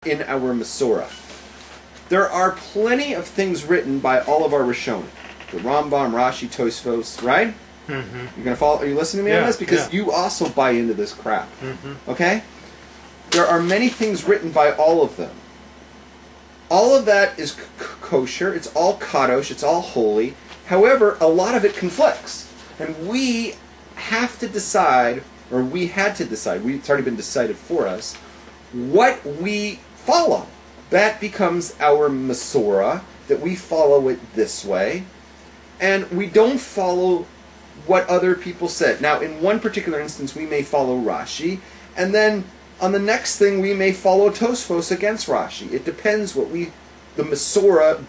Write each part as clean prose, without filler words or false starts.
in our Masorah. There are plenty of things written by all of our Rishonim. The Rambam, Rashi, Tosfos, right? Mm-hmm. You're gonna follow? Are you listening to me on this? Because you also buy into this crap. Mm-hmm. Okay? There are many things written by all of them. All of that is kosher. It's all kadosh. It's all holy. However, a lot of it conflicts, and we have to decide, or we had to decide. It's already been decided for us what we follow. That becomes our Masorah, that we follow it this way, and we don't follow what other people said. Now, in one particular instance, we may follow Rashi, and then on the next thing, we may follow Tosfos against Rashi. It depends what the Masorah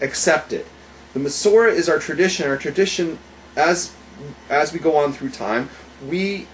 accepted. The Masorah is our tradition. Our tradition, as we go on through time, we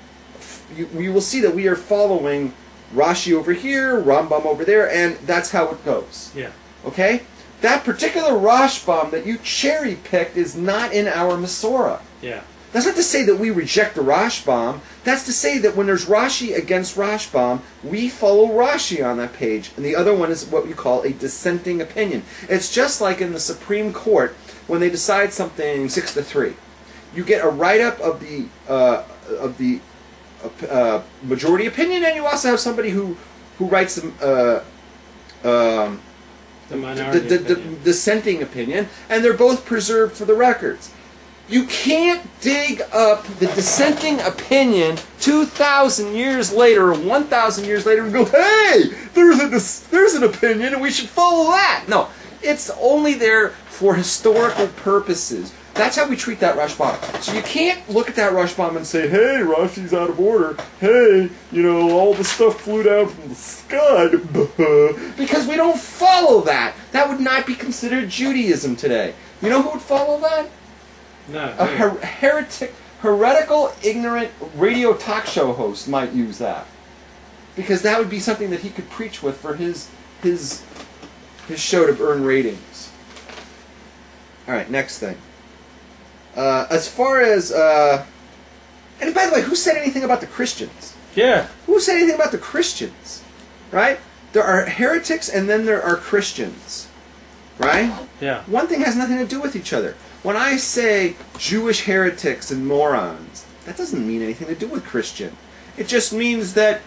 will see that we are following Rashi over here, Rambam over there, and that's how it goes. Yeah. Okay? That particular Rashbam that you cherry-picked is not in our Masorah. Yeah. That's not to say that we reject the Rashbam. That's to say that when there's Rashi against Rashbam, we follow Rashi on that page. And the other one is what we call a dissenting opinion. It's just like in the Supreme Court when they decide something 6-3. You get a write-up of the majority opinion, and you also have somebody who writes the dissenting opinion, and they're both preserved for the records. You can't dig up the dissenting opinion 2,000 years later or 1,000 years later and go, hey, there's an opinion and we should follow that. No, it's only there for historical purposes. That's how we treat that Rashbam. So you can't look at that Rashbam and say, hey, Rashi's out of order. Hey, all the stuff flew down from the sky. Because we don't follow that. That would not be considered Judaism today. You know who would follow that? No. A heretical, ignorant radio talk show host might use that. Because that would be something that he could preach with for his show to earn ratings. Alright, next thing. As far as... and by the way, who said anything about the Christians? Yeah. Who said anything about the Christians? Right? There are heretics and then there are Christians. Right? Yeah. One thing has nothing to do with each other. When I say Jewish heretics and morons, that doesn't mean anything to do with Christian. It just means that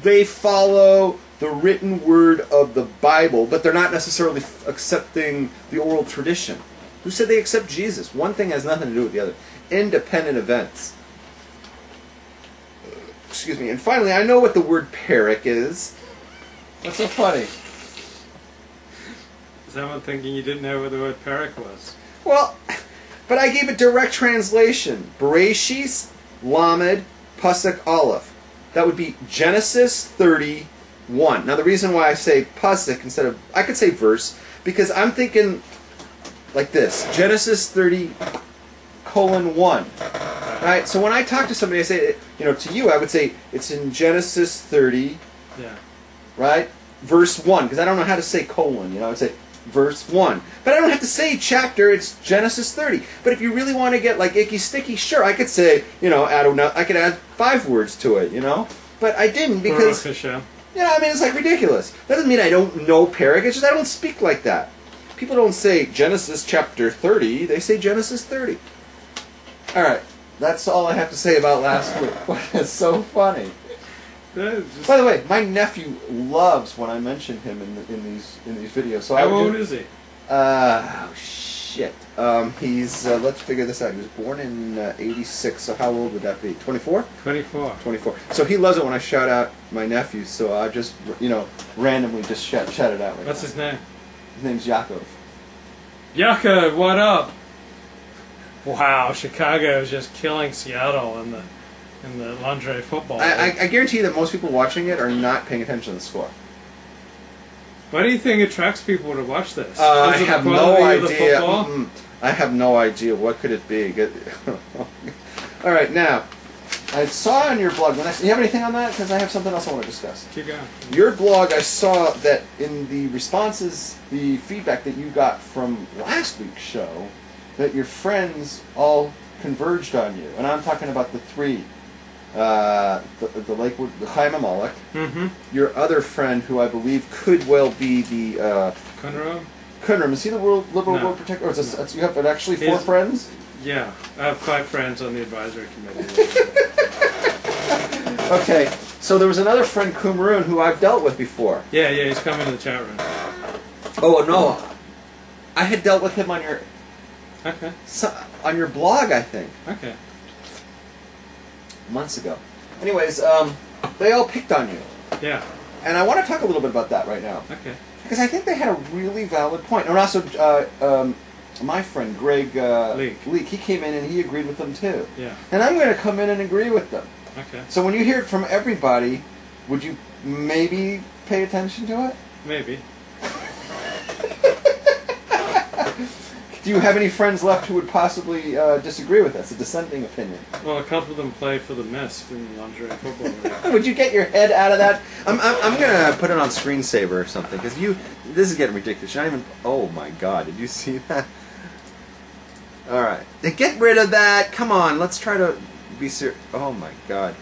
they follow the written word of the Bible, but they're not necessarily accepting the oral tradition. Who said they accept Jesus? One thing has nothing to do with the other. Independent events. Excuse me. And finally, I know what the word parak is. What's so funny? Someone thinking you didn't know what the word parak was. Well, but I gave a direct translation. Bereshis, Lamed, Pasuk, Aleph. That would be Genesis 31. Now the reason why I say Pasuk instead of... I could say verse, because I'm thinking like this. Genesis 30:1. Right? So when I talk to somebody, I say, to you, I would say, it's in Genesis 30, right? Verse 1, because I don't know how to say colon, I would say verse 1. But I don't have to say chapter, it's Genesis 30. But if you really want to get like icky sticky, sure, I could say, I could add 5 words to it, But I didn't because, it's like ridiculous. That doesn't mean I don't know parak, it's just I don't speak like that. People don't say Genesis chapter 30, they say Genesis 30. Alright, that's all I have to say about last week. It's so funny. By the way, my nephew loves when I mention him in these videos. So how old is he? Shit. He's let's figure this out. He was born in '86. So how old would that be? 24? 24. 24. So he loves it when I shout out my nephew. So I just randomly just shout it out. What's his name? His name's Yaakov. Yaakov, what up? Wow, Chicago is just killing Seattle in the lingerie football. I guarantee you that most people watching it are not paying attention to the score. Why do you think it attracts people to watch this? I have no idea. I have no idea. What could it be? All right, now, I saw on your blog, you have anything on that? Because I have something else I want to discuss. Keep going. Your blog, I saw that in the responses, the feedback that you got from last week's show, that your friends all converged on you. And I'm talking about the 3 the Lakewood, the Chaim Amalek. Mm-hmm. Your other friend, who I believe could well be the Kunram? Kunram. Is he the Liberal No. World Protector? Or is this, you have actually 4 He's- friends? Yeah, I have 5 friends on the advisory committee. Okay, so there was another friend, Kumaroon, who I've dealt with before. Yeah, he's coming to the chat room. Oh no, I had dealt with him on your Okay, on your blog, I think, okay. months ago. Anyways, they all picked on you, Yeah, and I want to talk a little bit about that right now okay. because I think they had a really valid point. And also, my friend Greg Leak, he came in and he agreed with them too. Yeah, And I'm going to come in and agree with them. okay. So when you hear it from everybody, would you maybe pay attention to it? Maybe. Do you have any friends left who would possibly disagree with us, a dissenting opinion? Well, a couple of them play for the Mist in the lingerie football league. Would you get your head out of that? I'm going to put it on screensaver or something, because this is getting ridiculous. You're not even, oh my god, did you see that? Alright, get rid of that, come on, let's try to be serious. Oh my god.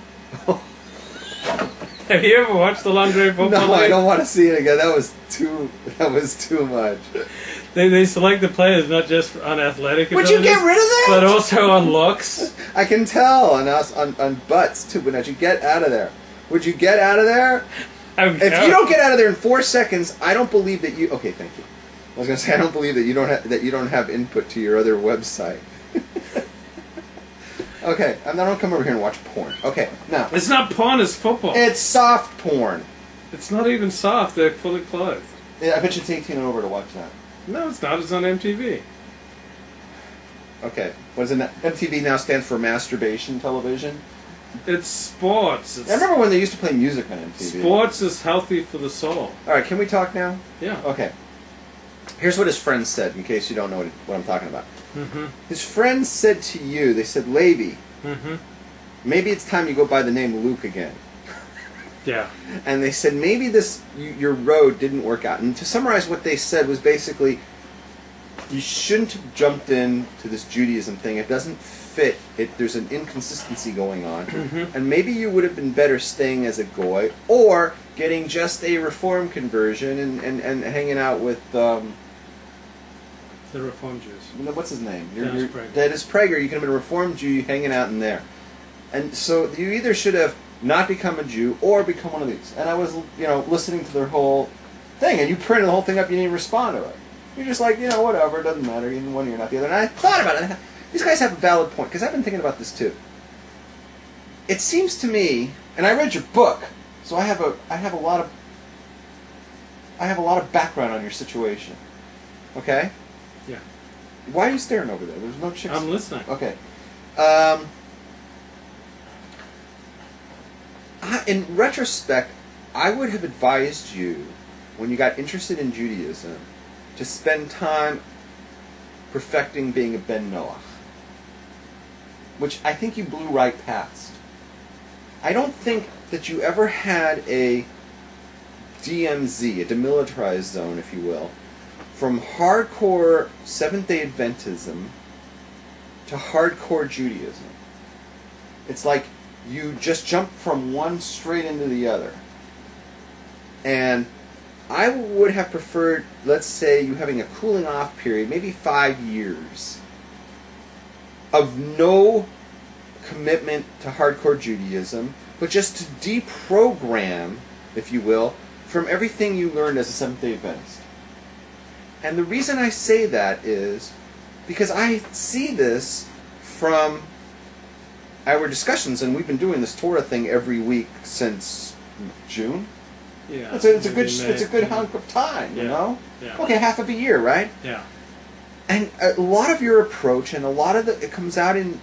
Have you ever watched the lingerie football league? No, I don't want to see it again, that was too much. They select the players not just on athletic Would you get rid of that? but also on looks. I can tell on us on butts too. But would you get out of there? Would you get out of there? If you don't get out of there in 4 seconds, I don't believe that you. Okay, thank you. I was going to say I don't believe that you don't have input to your other website. Okay, I don't come over here and watch porn. Okay, now It's not porn, it's football. it's soft porn. It's not even soft, they're fully clothed. Yeah, I bet you it's 18 and over to watch that. No, it's not, it's on MTV. Okay, what is it? MTV now stands for masturbation television. It's sports. I remember when they used to play music on MTV. Sports is healthy for the soul. All right, can we talk now? Yeah. Okay. Here's what his friends said, in case you don't know what I'm talking about. Mm-hmm. His friends said to you, they said, Levy, Mm-hmm. maybe it's time you go by the name Luke again. Yeah. And they said, maybe your road didn't work out. And to summarize what they said was basically, you shouldn't have jumped into this Judaism thing. It doesn't fit. There's an inconsistency going on. Mm-hmm. And maybe you would have been better staying as a goy, or getting just a reform conversion and hanging out with... The Reform Jews. what's his name? Dennis Prager. Dennis Prager. You could have been a Reformed Jew hanging out in there. And so you either should have not become a Jew or become one of these. And I was, listening to their whole thing, and you printed the whole thing up, you didn't even respond to it. You're just like, whatever, it doesn't matter, even one ear, not the other. And I thought about it. These guys have a valid point, because I've been thinking about this too. It seems to me, and I read your book, so I have a lot of background on your situation. Okay? Yeah. Why are you staring over there? There's no chicks. I'm listening. Okay. In retrospect, I would have advised you, when you got interested in Judaism, to spend time perfecting being a Ben Noach, which I think you blew right past. I don't think that you ever had a DMZ, a demilitarized zone, if you will, from hardcore Seventh-day Adventism to hardcore Judaism. It's like you just jump from one straight into the other. And I would have preferred, let's say, you having a cooling off period, maybe 5 years, of no commitment to hardcore Judaism, but just to deprogram, if you will, from everything you learned as a Seventh-day Adventist. And the reason I say that is because I see this from our discussions, and we've been doing this Torah thing every week since June. Yeah. It's a good hunk of time, you know? Yeah. Okay, half of a year, right? Yeah. And a lot of your approach, and a lot of it comes out in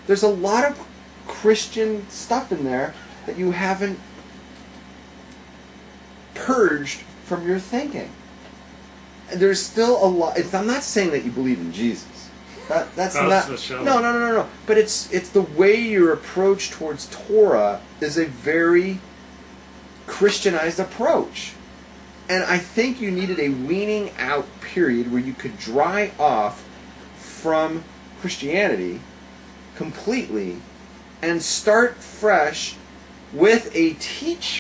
there's a lot of Christian stuff in there that you haven't purged from your thinking. There's still a lot. I'm not saying that you believe in Jesus. That's not. The show. No. But it's the way your approach towards Torah is a very Christianized approach, and I think you needed a weaning out period where you could dry off from Christianity completely and start fresh with a teacher